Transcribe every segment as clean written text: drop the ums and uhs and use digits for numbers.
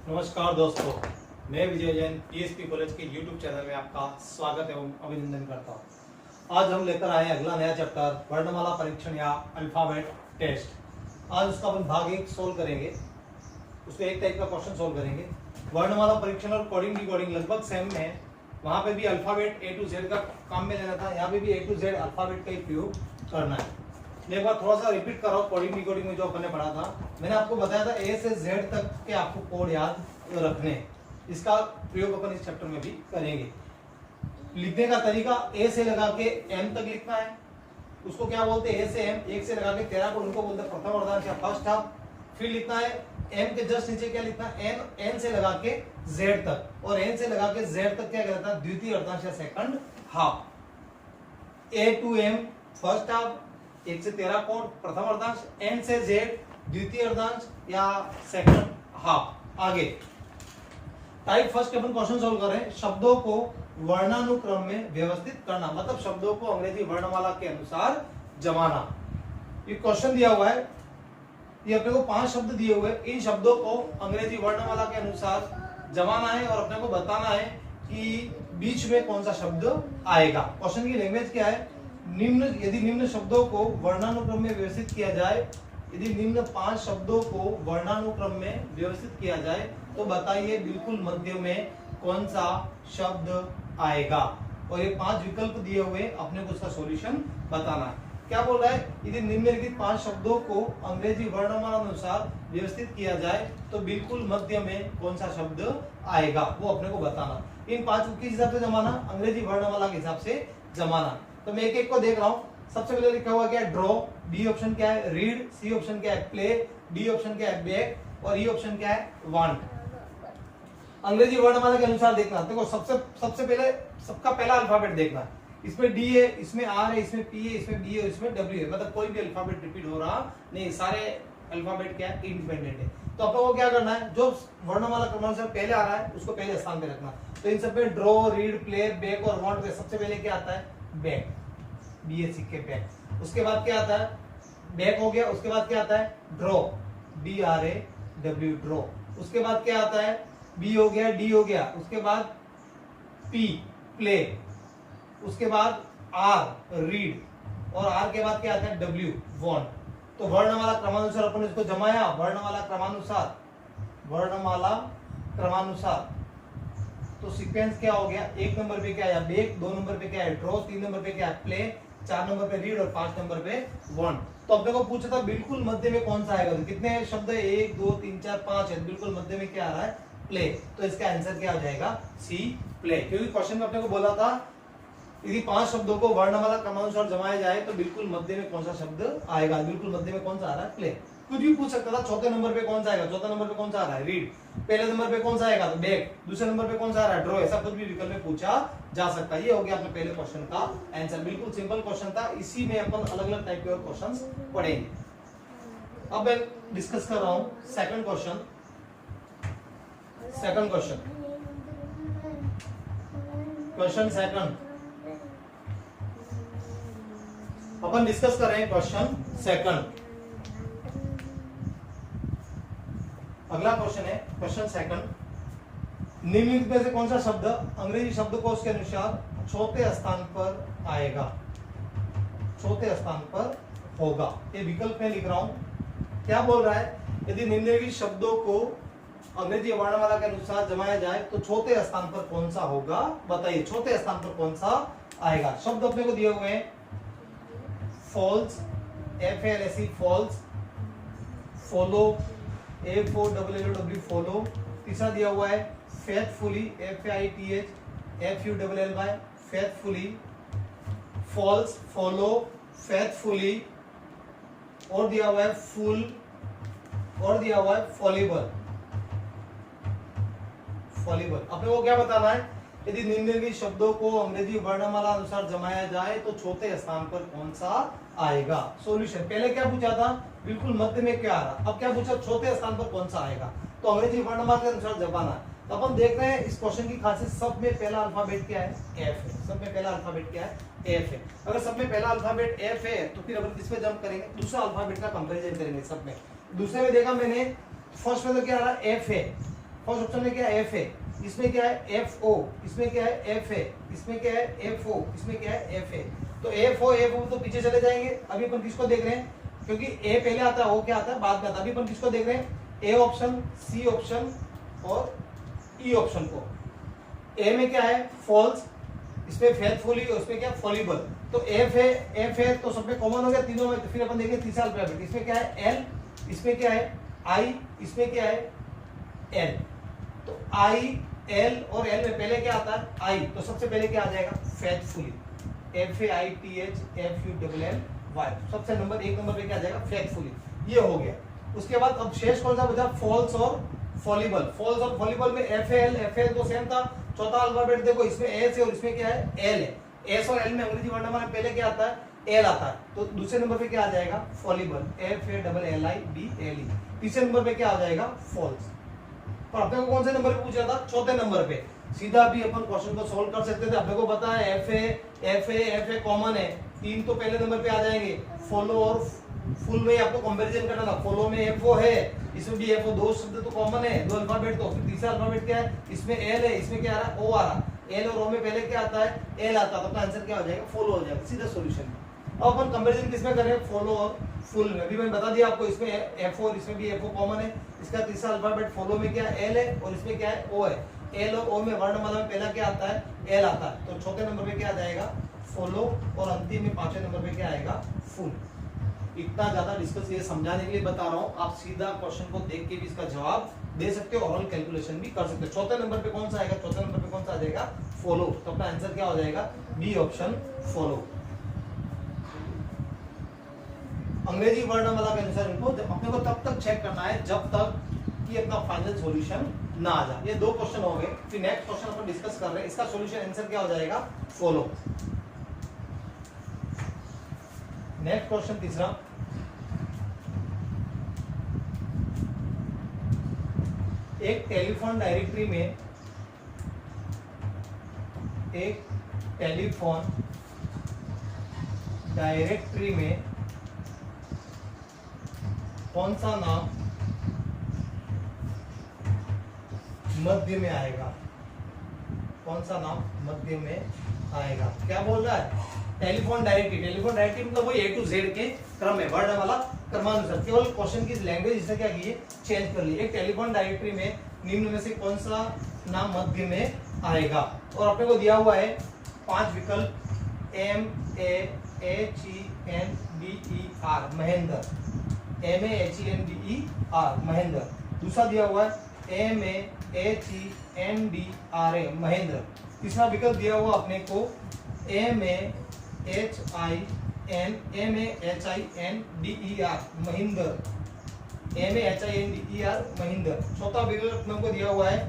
नमस्कार दोस्तों, मैं विजय जैन पीएसपी कॉलेज के यूट्यूब चैनल में आपका स्वागत एवं अभिनंदन करता हूं। आज हम लेकर आए अगला नया चैप्टर वर्णमाला परीक्षण या अल्फाबेट टेस्ट। आज उसका अपन भाग 1 सोल्व करेंगे। उसमें एक टाइप का क्वेश्चन सोल्व करेंगे। वर्णमाला परीक्षण और कोडिंग डिकोडिंग लगभग सेम है। वहां पे भी अल्फाबेट A to Z का काम में लेना था, यहाँ पे भी A to Z अल्फाबेट का ही प्रयोग करना है। मैं एक बार थोड़ा सा रिपीट कर रहा हूँ। कोडिंग डिकोडिंग में जो अपन ने पढ़ा था, मैंने आपको बताया था A से Z तक के आपको कोड याद रखने। इसका प्रयोग अपन इस चैप्टर में भी करेंगे। लिखने का तरीका A से लगा के M तक लिखना है। उसको क्या बोलते हैं? A से M, 1 से लगा के 13 कोड, उनको बोलते हैं प्रथम अर्धांश या फर्स्ट हाफ। फिर लिखना है M के जस्ट नीचे क्या लिखना है? N से लगा के Z तक, और N से लगा के Z तक क्या कहता है? द्वितीय अर्धांश या second half. A to M first half, 1 से 13 कोड प्रथम अर्धांश, N से Z द्वितीय अर्धांश या सेकंड हाफ। आगे टाइप फर्स्ट अपन क्वेश्चन सोल्व कर रहे हैं। शब्दों को वर्णानुक्रम में व्यवस्थित करना, मतलब शब्दों को अंग्रेजी वर्णमाला के अनुसार जमाना। ये क्वेश्चन दिया हुआ है, ये अपने को 5 शब्द दिए हुए। इन शब्दों को अंग्रेजी वर्णमाला के अनुसार जमाना है और अपने को बताना है कि बीच में कौन सा शब्द आएगा। क्वेश्चन की लैंग्वेज क्या है? यदि निम्न शब्दों को वर्णानुक्रम में व्यवस्थित किया जाए, यदि निम्न 5 शब्दों को वर्णानुक्रम में व्यवस्थित किया जाए तो बताइए बिल्कुल मध्य में कौन सा शब्द आएगा। और ये 5 विकल्प दिए हुए, अपने को उसका सॉल्यूशन बताना है। क्या बोल रहा है? यदि निम्नलिखित 5 शब्दों को अंग्रेजी वर्णमाला अनुसार व्यवस्थित किया जाए तो बिल्कुल मध्य में कौन सा शब्द आएगा, वो अपने को बताना। इन 5 को किस हिसाब से जमाना? अंग्रेजी वर्णमाला के हिसाब से जमाना। तो मैं एक एक को देख रहा हूं। सबसे पहले लिखा हुआ क्या है? ड्रॉ। बी ऑप्शन क्या है? रीड। सी ऑप्शन क्या है? प्ले। डी ऑप्शन क्या है? बैक। और ई ऑप्शन क्या है? वांट। अंग्रेजी वर्णमाला के अनुसार देखना। देखो सबसे पहले सबका पहला अल्फाबेट देखना। इसमें डी है, इसमें आर है, इसमें पी है, इसमें बी है, इसमें डब्ल्यू है। मतलब कोई भी अल्फाबेट रिपीट हो रहा नहीं, सारे अल्फाबेट क्या है? इंडिपेंडेंट है। तो अपन को क्या करना है? जो वर्णमाला क्रमानुसार पहले आ रहा है उसको पहले स्थान पे रखना। तो इन सब में ड्रॉ, रीड, प्ले, बैक और वांट में सबसे पहले क्या आता है? बैक। BAC के बैक। उसके बाद क्या आता है? बैक हो गया। उसके बाद क्या आता है? ड्रॉ। DRAW draw. उसके बाद क्या आता है? B हो गया, D हो गया। उसके बाद P प्ले। उसके बाद R रीड। और R के बाद क्या आता है? W want. तो वर्णमाला क्रमानुसार अपन इसको जमाया। वर्णमाला क्रमानुसार, वर्णमाला क्रमानुसार। तो सीक्वेंस क्या हो गया? 1 नंबर पे क्या है? बैक। 2 नंबर पे क्या है? ड्रॉ। 3 नंबर पे क्या है? प्ले। 4 नंबर पे रीड और 5 नंबर पे वांट। तो अपने को पूछा था बिल्कुल मध्य में कौन सा आएगा। तो कितने शब्द है? 1 2 3 4 5 है। बिल्कुल मध्य में क्या आ रहा है? प्ले। तो इसका आंसर क्या आ जाएगा? C play. क्योंकि क्वेश्चन में अपने को बोला था यदि 5 शब्दों को वर्णमाला क्रमानुसार जमाया जाए तो बिल्कुल मध्य में कौन सा शब्द आएगा। बिल्कुल मध्य में कौन सा आ रहा है? प्ले। कुछ भी पूछ सकता था। चौथे नंबर पे कौन सा आएगा? चौथा नंबर पे कौन सा आ रहा है? रीड। पहले नंबर पे कौन सा आएगा? तो बैक। दूसरे नंबर पे कौन सा आ रहा है? ड्रॉ। ऐसा कुछ भी विकल्प में पूछा जा सकता है। ये हो गया अपने पहले क्वेश्चन का आंसर। बिल्कुल सिंपल क्वेश्चन था। इसी में अपन अलग अलग टाइप के और क्वेश्चंस पढ़ेंगे। अब मैं डिस्कस कर रहा हूं सेकंड क्वेश्चन। क्वेश्चन सेकंड अपन डिस्कस कर रहे हैं। क्वेश्चन सेकंड, अगला क्वेश्चन है क्वेश्चन सेकंड। निम्नलिखित में से कौन सा शब्द अंग्रेजी शब्दकोश के अनुसार चौथे स्थान पर आएगा, चौथे स्थान पर होगा? ये विकल्प में लिख रहा हूं। क्या बोल रहा है? यदि निम्नलिखित शब्दों को अंग्रेजी वर्णमाला के अनुसार जमाया जाए तो चौथे स्थान पर कौन सा होगा? बताइए चौथे स्थान पर कौन सा आएगा। शब्द अपने को दिए हुए हैं। False, FALSE false. Follow, FOLLOW follow. तीसरा दिया हुआ है faithfully, FAITH faithfully. False, follow, faithfully. और दिया हुआ है फुल, और दिया हुआ है फॉलिबल। अपने को क्या बताना है? यदि निम्नलिखित शब्दों को अंग्रेजी वर्णमाला अनुसार जमाया जाए तो चौथे स्थान पर कौन सा आएगा। सॉल्यूशन पहले क्या पूछा था? बिल्कुल मध्य में क्या आ रहा। अब क्या पूछा? चौथे स्थान पर कौन सा आएगा। तो अंग्रेजी वर्णमाला के अनुसार जमाना है। तो अपन देख रहे हैं इस क्वेश्चन की खासियत, सब में पहला अल्फाबेट क्या है? F है। सब में पहला अल्फाबेट क्या है? F है। अगर सब में पहला अल्फाबेट F है तो फिर अपन किस पे जंप करेंगे? दूसरा अल्फाबेट का कंपैरिजन करेंगे सब में। दूसरे में देखा मैंने, फर्स्ट में तो क्या आ रहा है? F है। फर्स्ट ऑप्शन में क्या है एफ है, इसमें क्या है एफ ओ, इसमें क्या है एफ है, इसमें क्या है एफ ओ, इसमें क्या है एफ ए। तो एफ ओ तो पीछे चले जाएंगे। अभी अपन किसको देख रहे हैं, क्योंकि ए पहले आता है, ओ क्या आता है बाद में आता है। अभी अपन किसको देख रहे हैं, ए ऑप्शन, सी ऑप्शन और ई ऑप्शन को। ए में क्या है फॉल्स, इसमें फेथफुली, उसमें क्या फॉलिबल। तो एफ है तो सब में कॉमन हो गया तीनों में। तो फिर अपन देखेंगे तीसरा अल्फाबेट, इसमें क्या है एल, इसमें क्या है आई, इसमें क्या है एल। तो आई एल और एल में पहले क्या आता है आई, तो सबसे पहले क्या आ जाएगा faithfully, F A I T H F U double L Y. सबसे नंबर एक नंबर पे क्या आ जाएगा फेथफुली, ये हो गया। उसके बाद अब शेष कौन सा बचा, फॉल्स और फॉलिबल। फॉल्स और फॉलिबल में एफ एल तो सेम था। चौथा अल्फाबेट देखो, इसमें एस है और इसमें क्या है एल है। एस और एल में अंग्रेजी वर्णमाला में पहले क्या आता है एल आता है। तो दूसरे नंबर पे क्या आ जाएगा fallible, F A double L I B L E. तीसरे नंबर पे क्या आ जाएगा फॉल्स। पर अपने को कौन से नंबर पे पूछा था, चौथे नंबर पे। सीधा भी अपन क्वेश्चन को सोल्व कर सकते थे। अपने को पता है एफ ए कॉमन है, तीन तो पहले नंबर पे आ जाएंगे। फॉलो और फुल में आपको कंपैरिजन करना था। फॉलो में एफ ओ है, इसमें भी एफ ओ, दो शब्द तो कॉमन है, दो अल्फाबेट। तो फिर तीसरा अल्फाबेट क्या है, इसमें एल है, इसमें क्या आ रहा है ओ आ रहा है। एल और ओ में पहले क्या आता है एल आता है। तो अपना आंसर क्या हो जाएगा फॉलो हो जाएगा, सीधा सॉल्यूशन। अब अपन कंपैरिजन किसमें कर रहे हैं, फॉलो और फुल में। अभी मैंने बता दिया आपको, इसमें एफ और इसमें भी एफ ओ कॉमन है। इसका तीसरा अल्फाबेट फॉलो में क्या एल है और इसमें क्या है ओ है। एल और ओ में वर्णमाला में पहला क्या आता है एल आता है। तो चौथे नंबर पे क्या आ जाएगा फॉलो और अंतिम में पांचवें नंबर पे क्या आएगा फुल। इतना ज्यादा डिस्कस ये समझाने के लिए बता रहा हूँ, आप सीधा क्वेश्चन को देख के भी इसका जवाब दे सकते हो, ऑरल कैलकुलेशन भी कर सकते हो। चौथे नंबर पे कौन सा आएगा, चौथे नंबर पे कौन सा आ जाएगा फॉलो। तो अपना आंसर क्या हो जाएगा बी ऑप्शन फॉलो। अंग्रेजी वर्णमाला के अनुसार इनको अपने को तब तक चेक करना है जब तक कि अपना फाइनल सॉल्यूशन ना आ जाए। ये दो क्वेश्चन हो गए। फिर नेक्स्ट क्वेश्चन अपन डिस्कस कर रहे हैं, इसका सॉल्यूशन आंसर क्या हो जाएगा फॉलो। नेक्स्ट क्वेश्चन तीसरा, एक टेलीफोन डायरेक्टरी में कौन सा नाम मध्य में आएगा, कौन सा नाम मध्य में आएगा। क्या बोल रहा है, टेलीफोन डायरेक्टरी मतलब वो ए टू जेड के क्रम में, वर्णमाला क्रमानुसार। केवल क्वेश्चन की लैंग्वेज इसने क्या की है चेंज कर ली। एक टेलीफोन डायरेक्टरी में निम्न में से कौन सा नाम मध्य में आएगा। और अपने को दिया हुआ है 5 विकल्प, MEHENDER महेंद्र, MEHENDER महेंद्र। दूसरा दिया हुआ है MAHENDRA महेंद्र। तीसरा विकल्प दिया हुआ अपने को MAHINDER महेंद्र, MAHINDER महेंद्र। चौथा विकल्प अपने को दिया हुआ है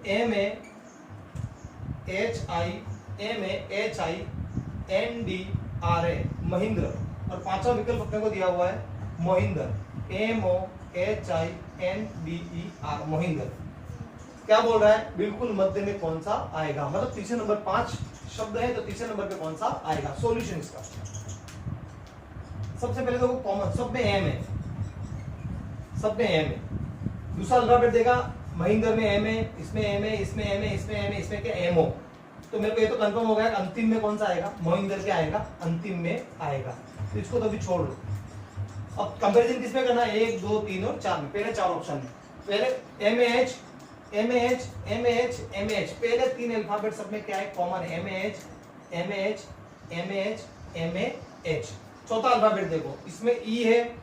MAHINDRA महेंद्र। और पांचवा विकल्प अपने को दिया हुआ है मोहिंदर, MOHINDER मोहिंदर। क्या बोल रहा है, बिल्कुल मध्य में कौन सा आएगा, मतलब तीसरे नंबर 5 शब्द है तो तीसरे नंबर पे कौन सा आएगा। सॉल्यूशन इसका सबसे पहले तो कॉमन, सब में एम है, सब में एम है। दूसरा अल्फाबेट देगा महेंद्र में एम है, इसमें एम है, इसमें एम है, इसमें एम है, इसमें क्या एमओ। तो मेरे को ये तो कंफर्म हो गया अंतिम में कौन सा आएगा, मोहिंदर क्या आएगा अंतिम में आएगा। तो इसको तो भी छोड़ दो। अब कंपैरिजन किसमें करना है, 1 2 3 और 4 में। पहले 4 ऑप्शन में पहले MAH पहले 3 अल्फाबेट सब में क्या है कॉमन है, MAH। चौथा अल्फाबेट देखो, इसमें ई है,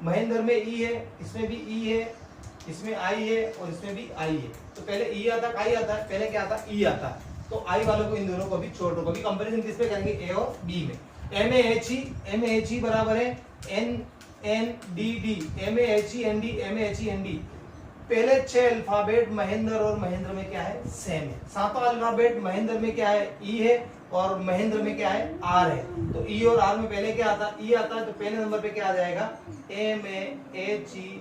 महेंद्र में ई है, इसमें भी ई है, इसमें आई है और इसमें भी आई है। तो पहले ई आता है आई आता है, पहले क्या आता है ई आता है। तो आई वालों को इन दोनों को भी छोड़ दो। कभी कंपैरिजन किस पे करेंगे, ए और बी में। MAHE बराबर है NNDD, MAHEND। पहले 6 अल्फाबेट महेंद्र और महेंद्र में क्या है सेम है। सातवां अल्फाबेट महेंद्र में क्या है ई है और महेंद्र में क्या है आर है। तो ई और आर में पहले क्या आता है ई आता है। तो पहले नंबर पे क्या आ जाएगा MAHENDER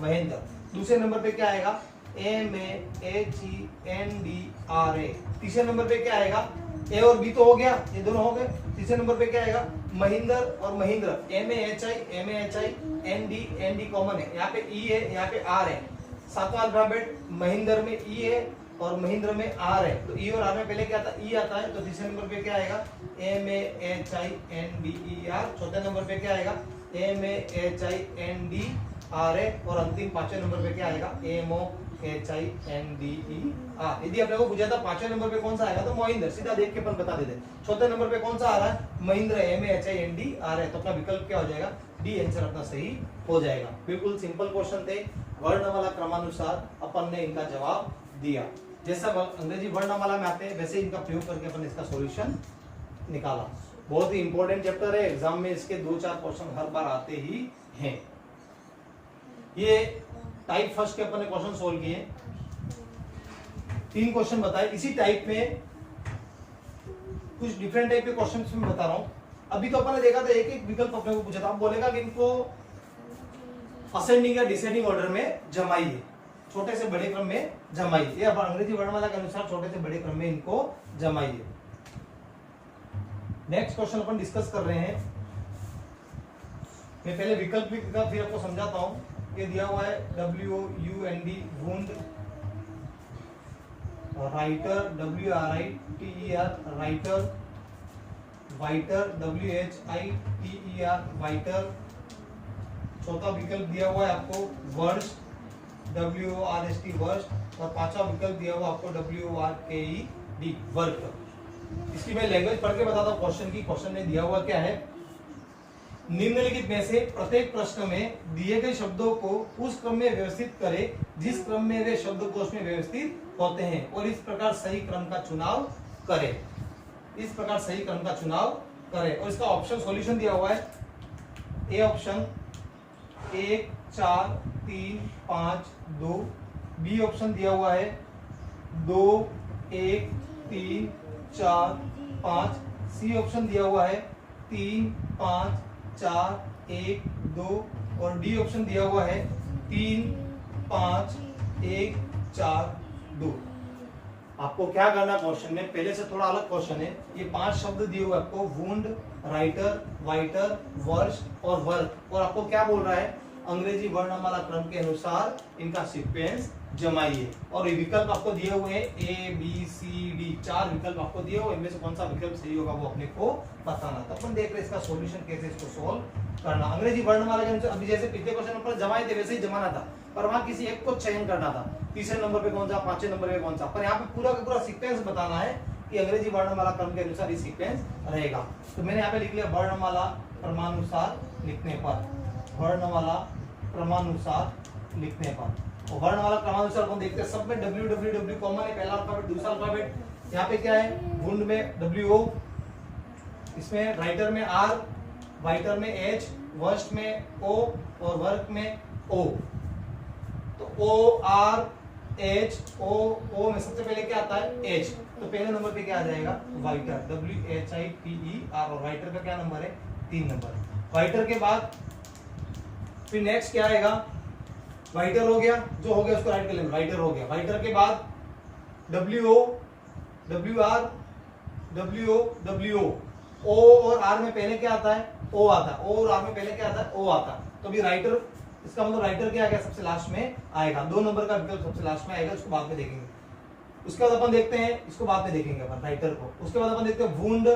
महेंद्र। दूसरे नंबर पे क्या आएगा MAHENDRA। तीसरे नंबर पे क्या आएगा, ए और बी तो हो गया, ये दोनों हो गए। तीसरे नंबर पे क्या आएगा, महिंद्र और महिंद्र, MAHIND कॉमन है, यहाँ पे ई है, यहाँ पे आर है। सातवां अल्फाबेट महिंद्र में ई है और महिंद्र में आर है, तो ई और आर में पहले क्या आता है, ई आता है, तो तीसरे नंबर पे क्या आएगा, MAHINDER। चौथे नंबर पे क्या आएगा, MAHINDRA। और अंतिम पांचवें नंबर पे क्या आएगा, MOHINDER। यदि आपने को पूछा था पांचवें नंबर पे कौन सा आएगा, तो महिंद्र, सीधा देख के अपन बता देते। चौथे नंबर पे कौन सा आ रहा है, महिंद्र, MAHINDRA। तो अपना विकल्प क्या हो जाएगा, डी आंसर अपना सही हो जाएगा। बिल्कुल सिंपल क्वेश्चन थे, वर्णमाला क्रमानुसार अपन ने इनका जवाब दिया। जैसा अंग्रेजी वर्णमाला में आते हैं वैसे इनका प्रयोग करके अपन इसका सॉल्यूशन निकाला। बहुत ही इंपॉर्टेंट चैप्टर है, एग्जाम में इसके 2-4 क्वेश्चन हर बार आते ही हैं। ये टाइप फर्स्ट के अपन ने क्वेश्चन सोल्व किए, 3 क्वेश्चन बताए। इसी टाइप में कुछ डिफरेंट टाइप के क्वेश्चन में बता रहा हूं। अभी तो अपन ने देखा था एक एक विकल्प अपने को पूछा था, अब बोलेगा कि इनको असेंडिंग या डिसेंडिंग ऑर्डर में जमाइए, छोटे से बड़े क्रम में जमाइए। ये अब अंग्रेजी वर्णमाला के अनुसार छोटे से बड़े क्रम में इनको जमाइए। नेक्स्ट क्वेश्चन अपन डिस्कस कर रहे हैं। मैं पहले विकल्प का फिर आपको समझाता हूं। ये दिया हुआ है WOUND wound, writer WRITER writer, whiter WHITER whiter. चौथा विकल्प दिया हुआ है आपको वर्स्ट, WORST वर्स्ट। और पांचवा विकल्प दिया हुआ आपको WORKED वर्क। इसकी मैं लैंग्वेज पढ़ के बताता हूँ क्वेश्चन की। क्वेश्चन में दिया हुआ क्या है, निम्नलिखित में से प्रत्येक प्रश्न में दिए गए शब्दों को उस क्रम में व्यवस्थित करें जिस क्रम में वे शब्दकोश में व्यवस्थित होते हैं, और इस प्रकार सही क्रम का चुनाव करें। इस प्रकार सही क्रम का चुनाव करें। और इसका ऑप्शन सॉल्यूशन दिया हुआ है, ए ऑप्शन 1 4 3 5 2, बी ऑप्शन दिया हुआ है 2 1 3 4 5, सी ऑप्शन दिया हुआ है 3 5 4 1 2, और डी ऑप्शन दिया हुआ है 3 5 1 4 2। आपको क्या करना क्वेश्चन में, पहले से थोड़ा अलग क्वेश्चन है। ये 5 शब्द दिए हुए आपको, वुंड, राइटर, वाइटर, वर्स्ट और वर्क। और आपको क्या बोल रहा है, अंग्रेजी वर्णमाला क्रम के अनुसार इनका सीक्वेंस जमाइए। और ये विकल्प आपको दिए हुए हैं ABCD, 4 विकल्प आपको दिए हुए, इनमें से कौन सा विकल्प सही होगा वो अपने को बताना। तो अपन देख रहे इसका सॉल्यूशन कैसे इसको सोल्व करना। अंग्रेजी वर्णमाला के अनुसार अभी जैसे पिछले क्वेश्चन पर जमाए थे वैसे ही जमाना था, पर वहां किसी एक को चयन करना था, तीसरे नंबर पे कौन सा, पांचवें नंबर पे कौन सा। पर यहाँ पे पूरा का पूरा सीक्वेंस बताना है कि अंग्रेजी वर्णमाला क्रम के अनुसार ये सीक्वेंस रहेगा। तो मैंने यहाँ पे लिख लिया वर्णमाला क्रमानुसार लिखने पर, वर्णमाला क्रमानुसार लिखने पर। और वर्णमाला क्रमानुसार अपन देखते हैं, सब में WWW कॉमन है, पहला अल्फाबेट दूसरा अल्फाबेट। यहाँ पे क्या है, वुंड में WO, इसमें राइटर में R, वाइटर में H, वर्स्ट में O और वर्क में O। तो ORHO में सबसे पहले क्या आता है, H। तो पहले नंबर पे क्या आ जाएगा, वाइटर, WHITER। और वाइटर का क्या नंबर है, 3 नंबर। वाइटर के बाद फिर नेक्स्ट क्या आएगा, वाइटर हो गया, जो हो गया उसको राइट कर लेंगे, वाइटर हो गया। वाइटर के बाद WO, WR, WO। O और R में पहले क्या आता है, O आता है। O और R में पहले क्या आता है, O आता है। तो अभी राइटर, इसका मतलब राइटर क्या आ गया, सबसे लास्ट में आएगा। 2 नंबर का विकल्प सबसे लास्ट में आएगा, उसको बाद में देखेंगे। उसके बाद अपन देखते हैं, इसको बाद में देखेंगे अपन राइटर को। उसके बाद अपन देखते हैं वुंड,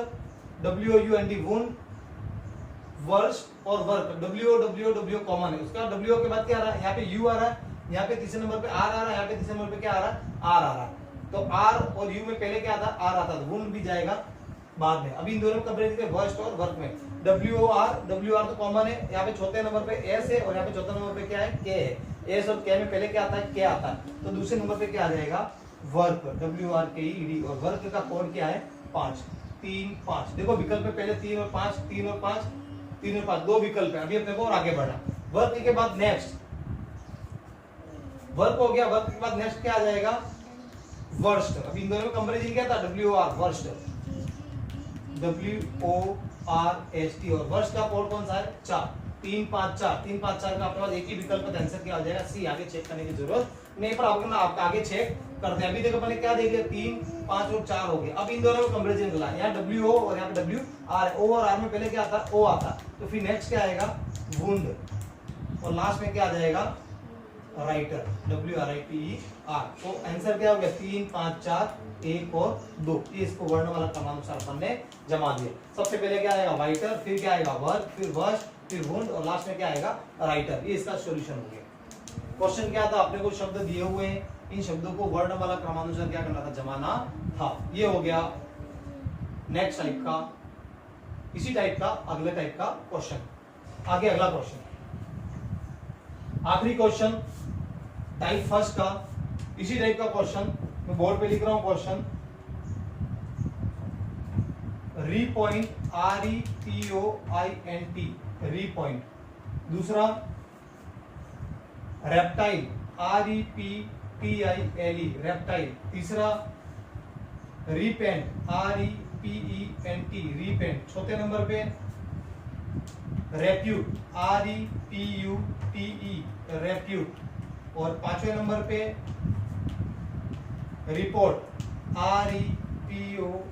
WOUND वुंड, वर्स्ट और वर्क, WO कॉमन है। उसका WO के बाद क्या आ रहा है, यहाँ पे U आ रहा है, यहाँ पे तीसरे नंबर पे R आ रहा है, यहाँ पे तीसरे नंबर पे क्या आ रहा है, R आ रहा है। तो R और U में पहले क्या आता है, R आता है, तो वुंड भी जाएगा बाद में। अभी इन दोनों में कंपेयर करते हैं वर्स्ट और वर्क में। WR तो कॉमन है, यहाँ पे चौथे नंबर पे S है और यहाँ पे चौथे नंबर पे क्या है, K है। S और K में पहले क्या आता है, K आता है। तो दूसरे नंबर पे क्या आ जाएगा, वर्क, WRKED। और वर्क का कोड क्या है, 5 3 5। देखो विकल्प में पहले 3 और 5, 3 और 5, 3 और 5, 2 विकल्प है। अभी अपने को और आगे बढ़ना। वर्क के बाद नेक्स्ट वर्क हो गया, वर्क के बाद नेक्स्ट क्या आ जाएगा, वर्स्ट। अभी इन दोनों में कंपैरिजन क्या था, WOR वर्स्ट, WORST। और वर्स्ट का कोड कौन सा है, 4। 3 5 4 3 5 4 का आपके पास एक ही विकल्प का आंसर क्या आ जाएगा सी। आगे चेक करने की जरूरत नहीं, पर आपको आगे चेक करते हैं। अभी देखो मैंने क्या देख लिया 3 5 और 4 हो गए। अब इन दोनों में कंपैरिजन करना है। यहाँ W O और यहाँ पे W R, O और R में पहले क्या आता है O आता है, तो फिर नेक्स्ट क्या आएगा वुंड, और लास्ट में क्या आ जाएगा राइटर, WRITER। तो आंसर क्या हो गया 3 5 4 1 और 2। ये इसको वर्णमाला क्रमानुसार अपन ने जमा दिया। सबसे पहले क्या आएगा राइटर, फिर क्या आएगा वर्क, फिर वर्ष, फिर वुंड और लास्ट में क्या आएगा राइटर। ये इसका सॉल्यूशन हो गया। क्वेश्चन क्या था, अपने को शब्द दिए हुए हैं, इन शब्दों को वर्णमाला क्रमानुसार क्या करना था जमाना था। ये हो गया नेक्स्ट टाइप का। इसी टाइप का अगले टाइप का क्वेश्चन। आगे अगला क्वेश्चन, आखिरी क्वेश्चन टाइप फर्स्ट का, इसी टाइप का क्वेश्चन मैं बोर्ड पे लिख रहा हूं। Question repoint, REPOINT, repoint. दूसरा रेप्टाइल, REPTILE, रेप्टाइल। तीसरा रीपेंट, REPENT, रीपेंट। चौथे नंबर पे रेप्यूट, REPUTE, रेप्यूट। और पांचवें नंबर पे रिपोर्ट, REPORT।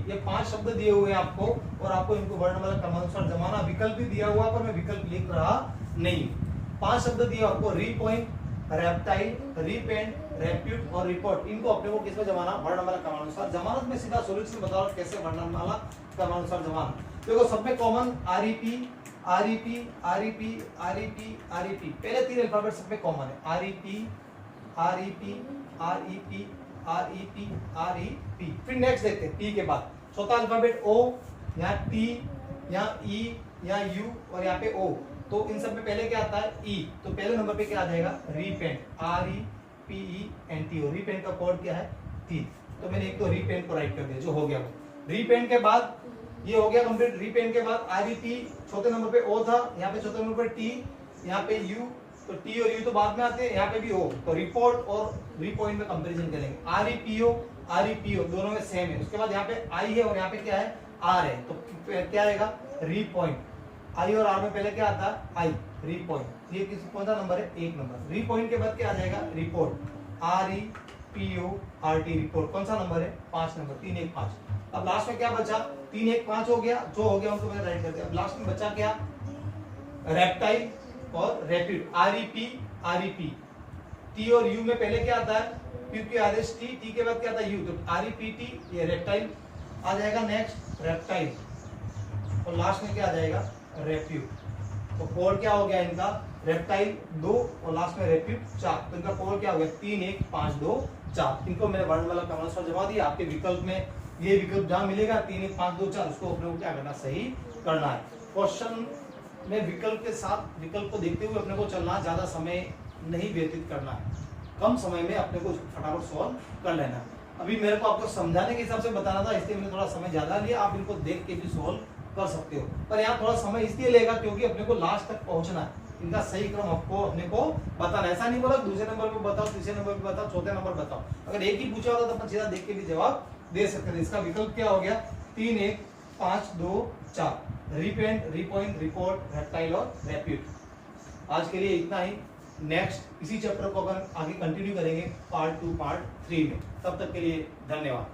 ये 5 शब्द दिए हुए हैं आपको, और आपको इनको वर्णमाला क्रमानुसार जमाना। विकल्प भी दिया हुआ, पर मैं विकल्प लिख रहा नहीं। 5 शब्द दिए आपको, रीपॉइंट, रेप्टाइल, रीपेंट, रेप्यूट और रिपोर्ट। इनको अपने को किसमें जमाना, वर्णमाला क्रमानुसार। जमानत में सीधा सॉल्यूशन बताओ कैसे वर्णमाला क्रमानुसार जमाना। देखो सब में कॉमन REP, पहले 3 अल्फाबेट सब में कॉमन है, REP। फिर नेक्स्ट देखते हैं P के बाद चौथा अल्फाबेट O, यहाँ T, यहाँ E, यहाँ U और यहाँ पे O। तो इन सब में पहले क्या आता है E, तो पहले नंबर पे क्या आ जाएगा रीपेंट, REPENT। और रीपेंट का कोड क्या है 3। तो मैंने एक तो रीपेंट को राइट कर दिया, जो हो गया वो। रीपेंट के बाद ये हो गया कंप्लीट। रीपेंट के बाद REP, चौथे नंबर पे O था, यहाँ पे चौथे नंबर पे T, यहाँ पे U, तो T और U तो बाद में आते हैं, यहाँ पे भी O। तो रिपोर्ट और रीपॉइंट में कंपैरिजन करेंगे। REPO दोनों में सेम है। उसके बाद यहाँ पे I है और यहाँ पे क्या है R है, तो क्या आएगा रीपॉइंट। I और R में पहले क्या आता है I, रीपॉइंट। ये किसी कौन सा नंबर है 1 नंबर। रीपॉइंट के बाद क्या आ जाएगा रिपोर्ट, REPORT, रिपोर्ट। कौन सा नंबर है 5 नंबर, 3 1 5। अब लास्ट में क्या बचा 3 1 5 हो गया, जो हो गया उनको मैंने राइट कर दिया। अब लास्ट में बचा क्या रेप्टाइल और रेप्यूट, REP। T और U में पहले क्या आता है QQRST, T के बाद क्या आता है U, तो REPT, ये रेप्टाइल आ जाएगा। नेक्स्ट रेप्टाइल और लास्ट में क्या आ जाएगा रेप्यूट। तो कोड क्या हो गया इनका रेप्टाइल 2 और लास्ट में रेप्यूट 4। तो इनका कोड क्या हो गया 3 1 5 2 4। इनको मैंने वर्णमाला क्रमानुसार जमा दिया। आपके विकल्प में ये विकल्प जहां मिलेगा 3 1 5 2 4, उसको अपने को क्या करना सही करना है। क्वेश्चन में विकल्प के साथ विकल्प को देखते हुए अपने को चलना, ज्यादा समय नहीं व्यतीत करना है, कम समय में अपने को फटाफट सॉल्व कर लेना है। अभी मेरे को आपको समझाने के हिसाब से बताना था, इसलिए मैंने थोड़ा समय ज्यादा लिया। आप इनको देख के भी सॉल्व कर सकते हो, पर यहाँ थोड़ा समय इसलिए लेगा क्योंकि अपने को लास्ट तक पहुंचना है। इनका सही क्रम आपको अपने को बताना। ऐसा नहीं बोला दूसरे नंबर पे बताओ, तीसरे नंबर पे बताओ, चौथे नंबर बताओ। अगर एक ही पूछा होता तो अपन सीधा देख के भी जवाब दे सकते थे। इसका विकल्प क्या हो गया 3 1 5 2 4, रीपेंट, रीपॉइंट, रिपोर्ट, रेप्टाइल और रेप्यूट। आज के लिए इतना ही। नेक्स्ट इसी चैप्टर को अपन आगे कंटिन्यू करेंगे पार्ट 2 पार्ट 3 में। तब तक के लिए धन्यवाद।